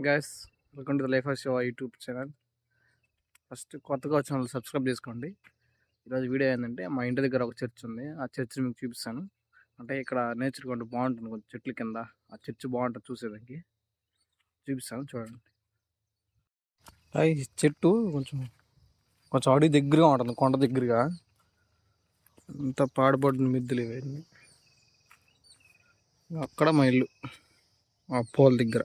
Guys, welcome to the life of Shiva YouTube channel. First కొత్తగా వచ్చిన వాళ్ళు సబ్స్క్రైబ్ చేసుకోండి. ఈరోజు వీడియో ఏంటంటే మా ఇంటి దగ్గర ఒక చర్చ్ ఉంది. ఆ చర్చ్ మీకు చూపిస్తాను. అంటే ఇక్కడ నేచర్ కొంచెం బాగుంటుంది, కొంచెం చెట్ల కింద. ఆ చర్చ్ బాగుంటుంది, చూసేదానికి చూపిస్తాను, చూడండి. ఈ చెట్టు కొంచెం కొంచెం అడవి దగ్గరగా ఉంటుంది, కొండ దగ్గరగా. అంత పాడుపడిన మిద్దులు ఇవన్నీ. అక్కడ మా ఇల్లు, ఆ పోల్ దగ్గర.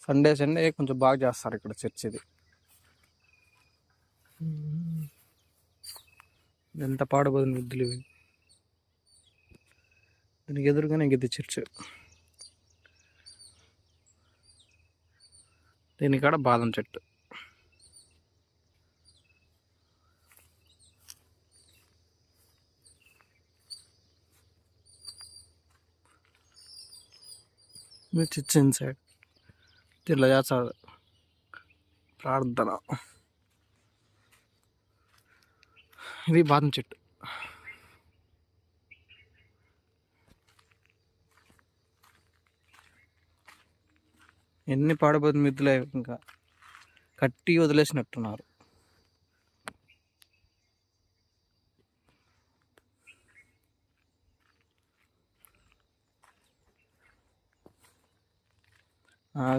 సండే కొంచెం బాగా చేస్తారు ఇక్కడ చర్చ్. ఇది ఎంత పాడబోదిన మిద్దులు ఇవి. దీనికి ఎదురుగానే ఇది చర్చ్. దీనికాడ బాదం చెట్టు. చర్చ్ ఇన్సైడ్ ఇలా చేస్తారు ప్రార్థన. ఇది బాదం చెట్టు. ఎన్ని పాడబోతు మిద్దులే, ఇంకా కట్టి వదిలేసినట్టున్నారు.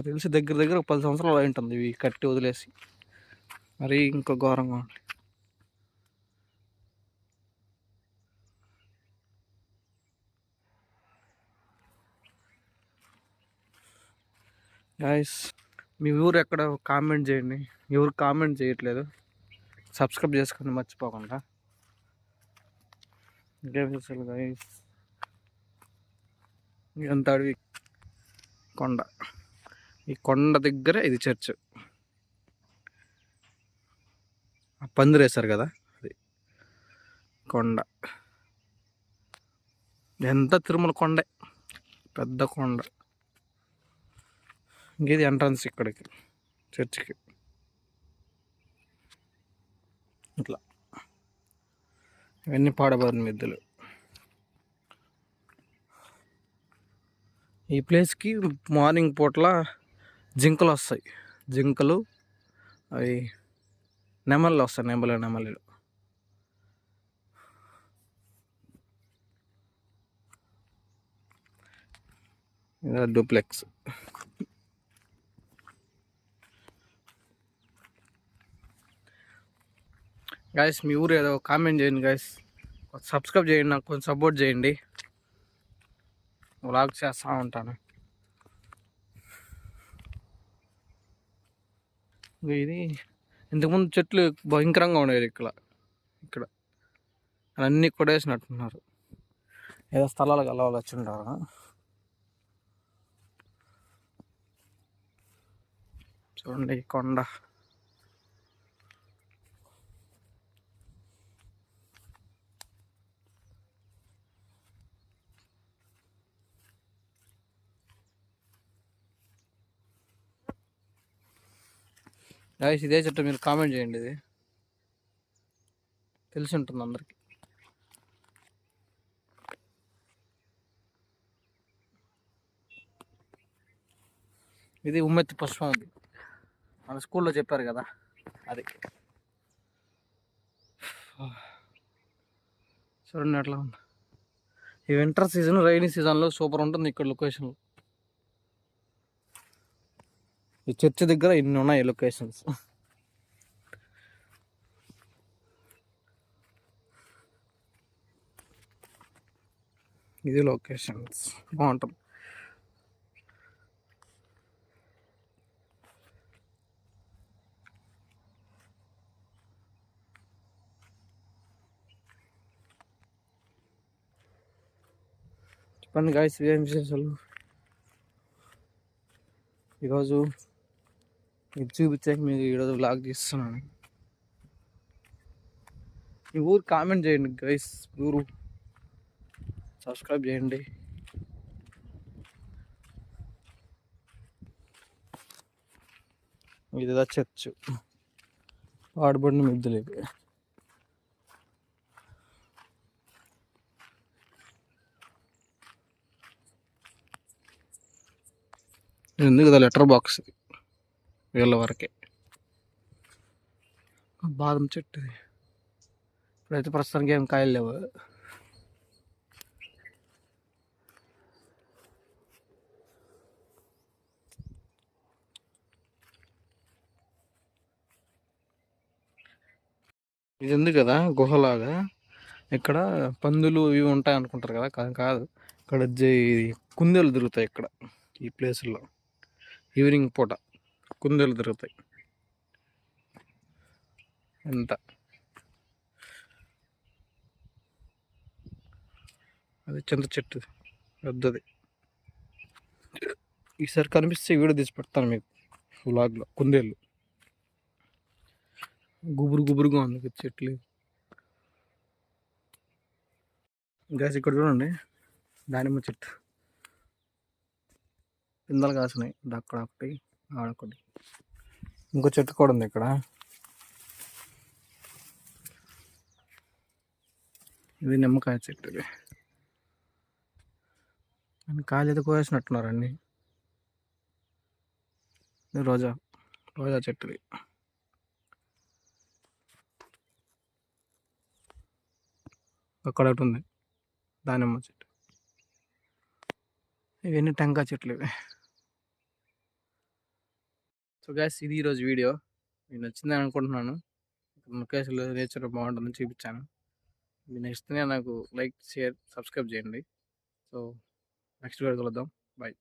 తెలిసి దగ్గర దగ్గర 10 సంవత్సరాలు అయి ఉంటుంది ఇవి కట్టి వదిలేసి. మరి ఇంకో ఘోరంగా ఉంది. గైస్, మీ ఊరు ఎక్కడ కామెంట్ చేయండి. ఎవరు కామెంట్ చేయట్లేదు. సబ్స్క్రైబ్ చేసుకోండి మర్చిపోకుండా. ఇంకేం చేస్తారు గైస్. ఎంత అడవి, కొండ. ఈ కొండ దగ్గర ఇది చర్చ్. పందిరి వేశారు కదా, అది కొండ. ఎంత తిరుమల కొండే, పెద్ద కొండ. ఇంకేది ఎంట్రన్స్ ఇక్కడికి, చర్చికి. ఇట్లా ఇవన్నీ పాడబడిన మిద్దులు. ఈ ప్లేస్కి మార్నింగ్ పూట్ల జింకలు వస్తాయి. జింకలు, అవి నెమళ్ళు వస్తాయి. నెమళ్ళు. డూప్లెక్స్. గైస్, మీ ఊరు ఏదో కామెంట్ చేయండి గైస్. సబ్స్క్రైబ్ చేయండి, నాకు కొంచెం సపోర్ట్ చేయండి. వ్లాగ్ చేస్తూ ఉంటాను. ఇది ఇంతకుముందు చెట్లు భయంకరంగా ఉండేది ఇక్కడ అన్నీ కొడేసినట్టున్నారు. ఏదో స్థలాలు కలవాలి వచ్చి ఉంటారు. చూడండి కొండ. గైస్, ఇదే చెట్టు మీరు కామెంట్ చేయండి. ఇది తెలిసి ఉంటుంది అందరికి. ఇది ఉమ్మెత్తి పుష్పం ఉంది, మన స్కూల్లో చెప్పారు కదా, అది. చూడండి అట్లా ఉంది. ఈ వింటర్ సీజన్, రైనీ సీజన్లో సూపర్ ఉంటుంది ఇక్కడ లొకేషన్లో. ఈ చర్చ్ దగ్గర ఇన్ని ఉన్నాయి లొకేషన్స్. ఇది లొకేషన్స్ బాగుంటుంది. చెప్పండి గాయస్, ఏం విశేషాలు. ఈరోజు ఇది చూపించాక మీకు ఈరోజు వ్లాగ్ చేస్తున్నాను. మీ ఊరు కామెంట్ చేయండి గైస్. ఊరు సబ్స్క్రైబ్ చేయండి. ఇదిదా చర్చ్. వాడబడిన మిద్దులు ఇవి. ఇది ఉంది కదా లెటర్ బాక్స్, వీళ్ళ వరకే. బాదం చెట్టు ఇప్పుడైతే ప్రస్తుతానికి ఏం కాయలు లేవు. ఇది ఉంది కదా గుహలాగా, ఇక్కడ పందులు ఇవి ఉంటాయి అనుకుంటారు కదా, కాదు. ఇక్కడ కుందేలు తిరుగుతాయి ఇక్కడ ఈ ప్లేసుల్లో. ఈవినింగ్ పూట కుందేలు తిరుగుతాయి. ఎంత అది చింత చెట్టు పెద్దది. ఈసారి కనిపిస్తే వీడియో తీసి పెడతాను మీకు వ్లాగ్లో. కుందేళ్ళు గుబురుగా ఉంది చెట్లు. గ్యాస్ ఇక్కడ చూడండి, దానిమ్మ చెట్టు పిందలు కాసినాయి. అక్కడ ఒకటి, ఆడొకటి, ఇంకో చెట్టు కూడా ఉంది ఇక్కడ. ఇది నిమ్మకాయ చెట్టు. ఇది కాయలు అయితే కోసేసినట్టున్నారు అన్నీ. రోజా చెట్టుది. అక్కడ ఒకటి ఉంది దానిమ్మ చెట్టు. ఇవన్నీ టెంకాయ చెట్లు ఇవి. సో గ్యాస్, ఇది ఈరోజు వీడియో. మీకు నచ్చిందని అనుకుంటున్నాను. లొకేషన్లో నేచర్ బాగుంటుందని చూపించాను. మీకు నచ్చితే నాకు లైక్, షేర్, సబ్స్క్రైబ్ చేయండి. సో నెక్స్ట్ వీడియో కలుద్దాం. బాయ్.